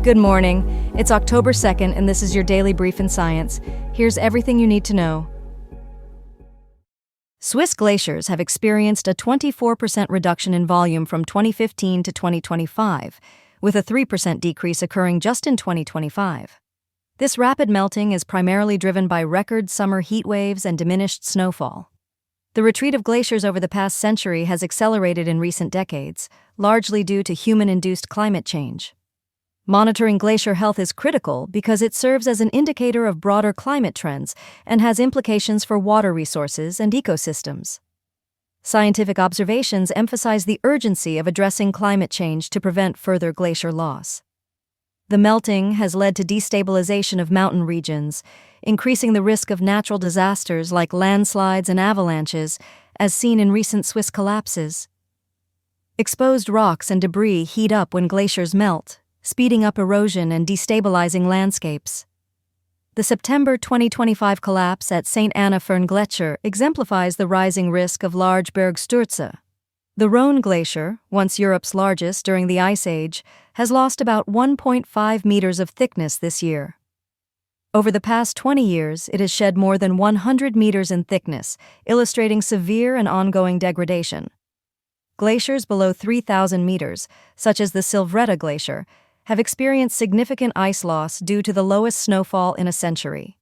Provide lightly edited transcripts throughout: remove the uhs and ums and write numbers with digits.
Good morning. It's October 2nd, and this is your daily brief in science. Here's everything you need to know. Swiss glaciers have experienced a 24% reduction in volume from 2015 to 2025, with a 3% decrease occurring just in 2025. This rapid melting is primarily driven by record summer heat waves and diminished snowfall. The retreat of glaciers over the past century has accelerated in recent decades, largely due to human-induced climate change. Monitoring glacier health is critical because it serves as an indicator of broader climate trends and has implications for water resources and ecosystems. Scientific observations emphasize the urgency of addressing climate change to prevent further glacier loss. The melting has led to destabilization of mountain regions, increasing the risk of natural disasters like landslides and avalanches, as seen in recent Swiss collapses. Exposed rocks and debris heat up when glaciers melt, speeding up erosion and destabilizing landscapes. The September 2025 collapse at St. Anna-Föhn-Gletscher exemplifies the rising risk of large Bergstürze. The Rhone Glacier, once Europe's largest during the Ice Age, has lost about 1.5 meters of thickness this year. Over the past 20 years, it has shed more than 100 meters in thickness, illustrating severe and ongoing degradation. Glaciers below 3,000 meters, such as the Silvretta Glacier, have experienced significant ice loss due to the lowest snowfall in a century.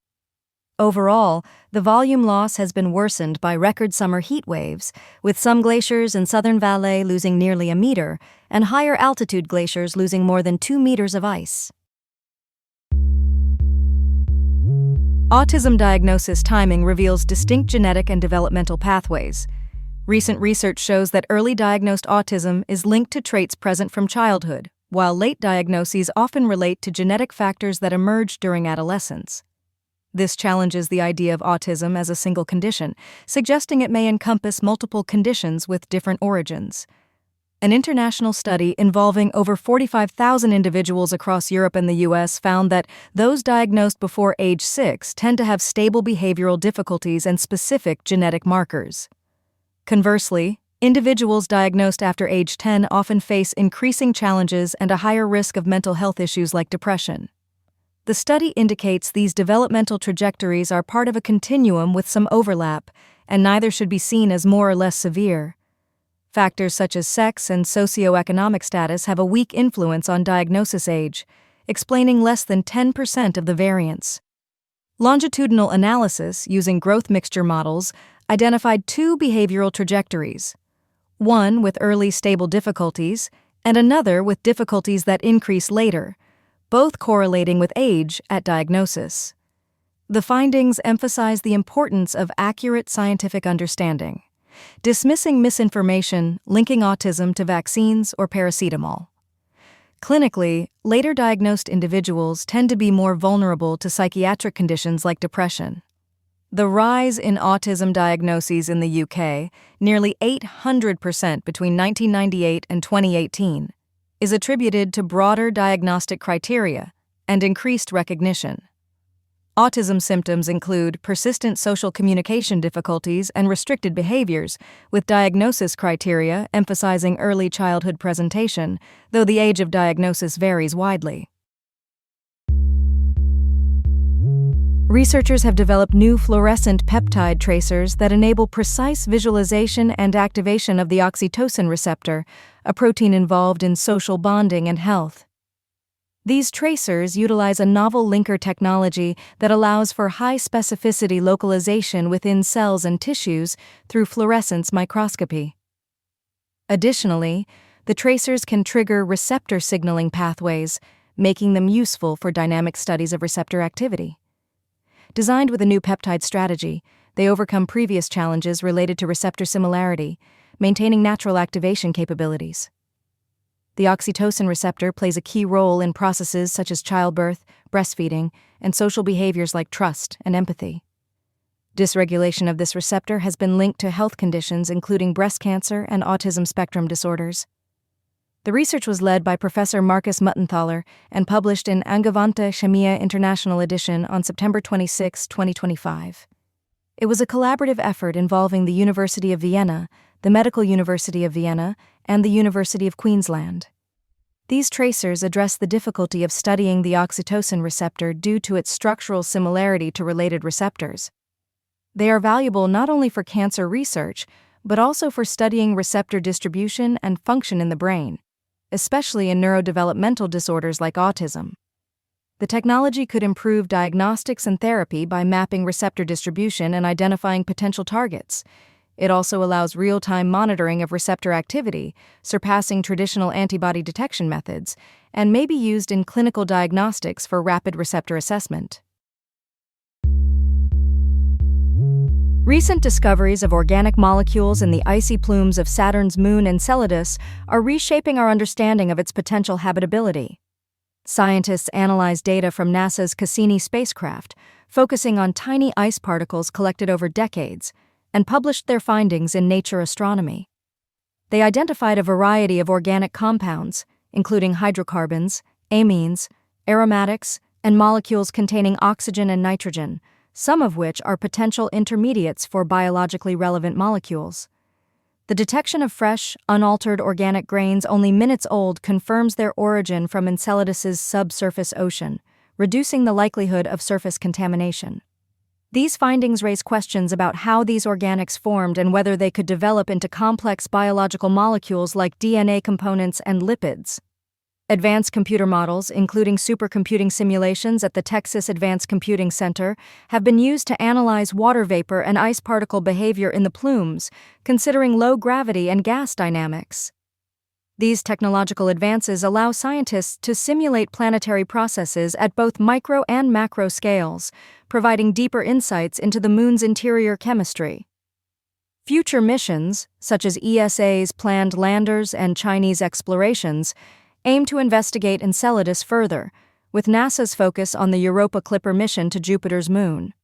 Overall, the volume loss has been worsened by record summer heat waves, with some glaciers in southern Valais losing nearly a meter and higher altitude glaciers losing more than 2 meters of ice. Autism diagnosis timing reveals distinct genetic and developmental pathways. Recent research shows that early diagnosed autism is linked to traits present from childhood, while late diagnoses often relate to genetic factors that emerge during adolescence. This challenges the idea of autism as a single condition, suggesting it may encompass multiple conditions with different origins. An international study involving over 45,000 individuals across Europe and the US found that those diagnosed before age 6 tend to have stable behavioral difficulties and specific genetic markers. Conversely, individuals diagnosed after age 10 often face increasing challenges and a higher risk of mental health issues like depression. The study indicates these developmental trajectories are part of a continuum with some overlap, and neither should be seen as more or less severe. Factors such as sex and socioeconomic status have a weak influence on diagnosis age, explaining less than 10% of the variance. Longitudinal analysis using growth mixture models identified two behavioral trajectories, one with early stable difficulties and another with difficulties that increase later, both correlating with age at diagnosis. The findings emphasize the importance of accurate scientific understanding, dismissing misinformation linking autism to vaccines or paracetamol. Clinically, later diagnosed individuals tend to be more vulnerable to psychiatric conditions like depression. The rise in autism diagnoses in the UK, nearly 800% between 1998 and 2018, is attributed to broader diagnostic criteria and increased recognition. Autism symptoms include persistent social communication difficulties and restricted behaviors, with diagnosis criteria emphasizing early childhood presentation, though the age of diagnosis varies widely. Researchers have developed new fluorescent peptide tracers that enable precise visualization and activation of the oxytocin receptor, a protein involved in social bonding and health. These tracers utilize a novel linker technology that allows for high-specificity localization within cells and tissues through fluorescence microscopy. Additionally, the tracers can trigger receptor signaling pathways, making them useful for dynamic studies of receptor activity. Designed with a new peptide strategy, they overcome previous challenges related to receptor similarity, maintaining natural activation capabilities. The oxytocin receptor plays a key role in processes such as childbirth, breastfeeding, and social behaviors like trust and empathy. Dysregulation of this receptor has been linked to health conditions including breast cancer and autism spectrum disorders. The research was led by Professor Markus Muttenthaler and published in Angewandte Chemie International Edition on September 26, 2025. It was a collaborative effort involving the University of Vienna, the Medical University of Vienna, and the University of Queensland. These tracers address the difficulty of studying the oxytocin receptor due to its structural similarity to related receptors. They are valuable not only for cancer research, but also for studying receptor distribution and function in the brain, especially in neurodevelopmental disorders like autism. The technology could improve diagnostics and therapy by mapping receptor distribution and identifying potential targets. It also allows real-time monitoring of receptor activity, surpassing traditional antibody detection methods, and may be used in clinical diagnostics for rapid receptor assessment. Recent discoveries of organic molecules in the icy plumes of Saturn's moon Enceladus are reshaping our understanding of its potential habitability. Scientists analyzed data from NASA's Cassini spacecraft, focusing on tiny ice particles collected over decades, and published their findings in Nature Astronomy. They identified a variety of organic compounds, including hydrocarbons, amines, aromatics, and molecules containing oxygen and nitrogen, some of which are potential intermediates for biologically relevant molecules. The detection of fresh, unaltered organic grains only minutes old confirms their origin from Enceladus's subsurface ocean, reducing the likelihood of surface contamination. These findings raise questions about how these organics formed and whether they could develop into complex biological molecules like DNA components and lipids. Advanced computer models, including supercomputing simulations at the Texas Advanced Computing Center, have been used to analyze water vapor and ice particle behavior in the plumes, considering low gravity and gas dynamics. These technological advances allow scientists to simulate planetary processes at both micro and macro scales, providing deeper insights into the moon's interior chemistry. Future missions, such as ESA's planned landers and Chinese explorations, aim to investigate Enceladus further, with NASA's focus on the Europa Clipper mission to Jupiter's moon.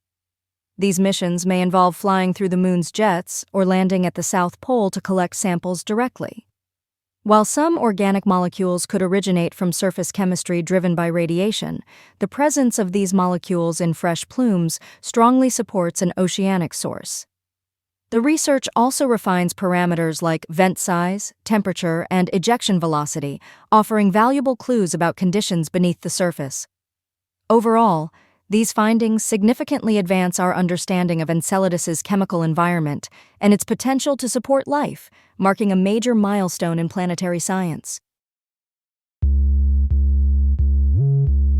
These missions may involve flying through the moon's jets or landing at the South Pole to collect samples directly. While some organic molecules could originate from surface chemistry driven by radiation, the presence of these molecules in fresh plumes strongly supports an oceanic source. The research also refines parameters like vent size, temperature, and ejection velocity, offering valuable clues about conditions beneath the surface. Overall, these findings significantly advance our understanding of Enceladus's chemical environment and its potential to support life, marking a major milestone in planetary science.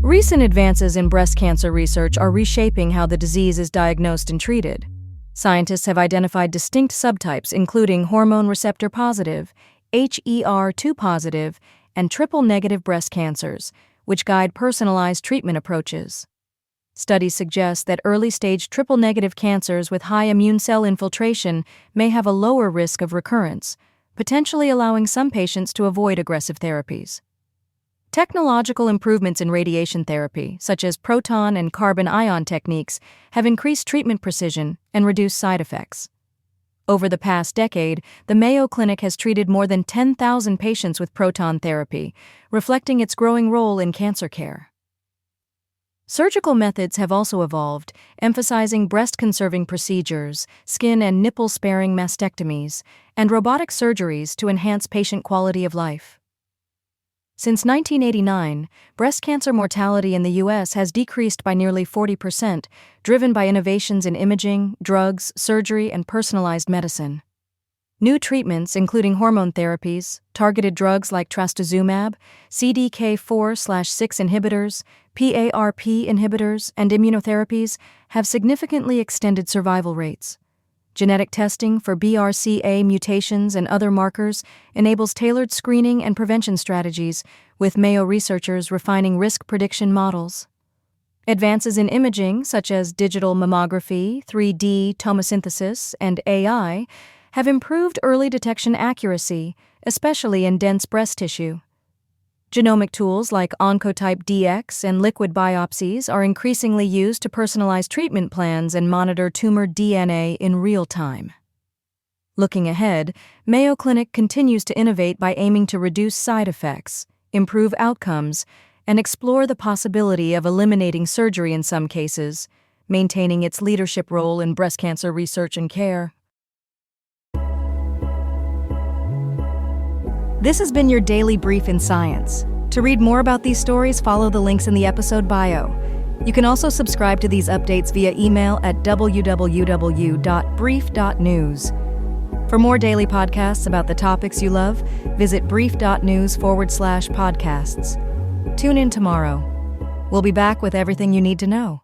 Recent advances in breast cancer research are reshaping how the disease is diagnosed and treated. Scientists have identified distinct subtypes including hormone receptor positive, HER2 positive, and triple-negative breast cancers, which guide personalized treatment approaches. Studies suggest that early-stage triple-negative cancers with high immune cell infiltration may have a lower risk of recurrence, potentially allowing some patients to avoid aggressive therapies. Technological improvements in radiation therapy, such as proton and carbon ion techniques, have increased treatment precision and reduced side effects. Over the past decade, the Mayo Clinic has treated more than 10,000 patients with proton therapy, reflecting its growing role in cancer care. Surgical methods have also evolved, emphasizing breast-conserving procedures, skin and nipple-sparing mastectomies, and robotic surgeries to enhance patient quality of life. Since 1989, breast cancer mortality in the U.S. has decreased by nearly 40%, driven by innovations in imaging, drugs, surgery, and personalized medicine. New treatments, including hormone therapies, targeted drugs like trastuzumab, CDK4/6 inhibitors, PARP inhibitors, and immunotherapies, have significantly extended survival rates. Genetic testing for BRCA mutations and other markers enables tailored screening and prevention strategies, with Mayo researchers refining risk prediction models. Advances in imaging, such as digital mammography, 3D tomosynthesis, and AI, have improved early detection accuracy, especially in dense breast tissue. Genomic tools like Oncotype DX and liquid biopsies are increasingly used to personalize treatment plans and monitor tumor DNA in real time. Looking ahead, Mayo Clinic continues to innovate by aiming to reduce side effects, improve outcomes, and explore the possibility of eliminating surgery in some cases, maintaining its leadership role in breast cancer research and care. This has been your daily brief in science. To read more about these stories, follow the links in the episode bio. You can also subscribe to these updates via email at www.brief.news. For more daily podcasts about the topics you love, visit brief.news/podcasts. Tune in tomorrow. We'll be back with everything you need to know.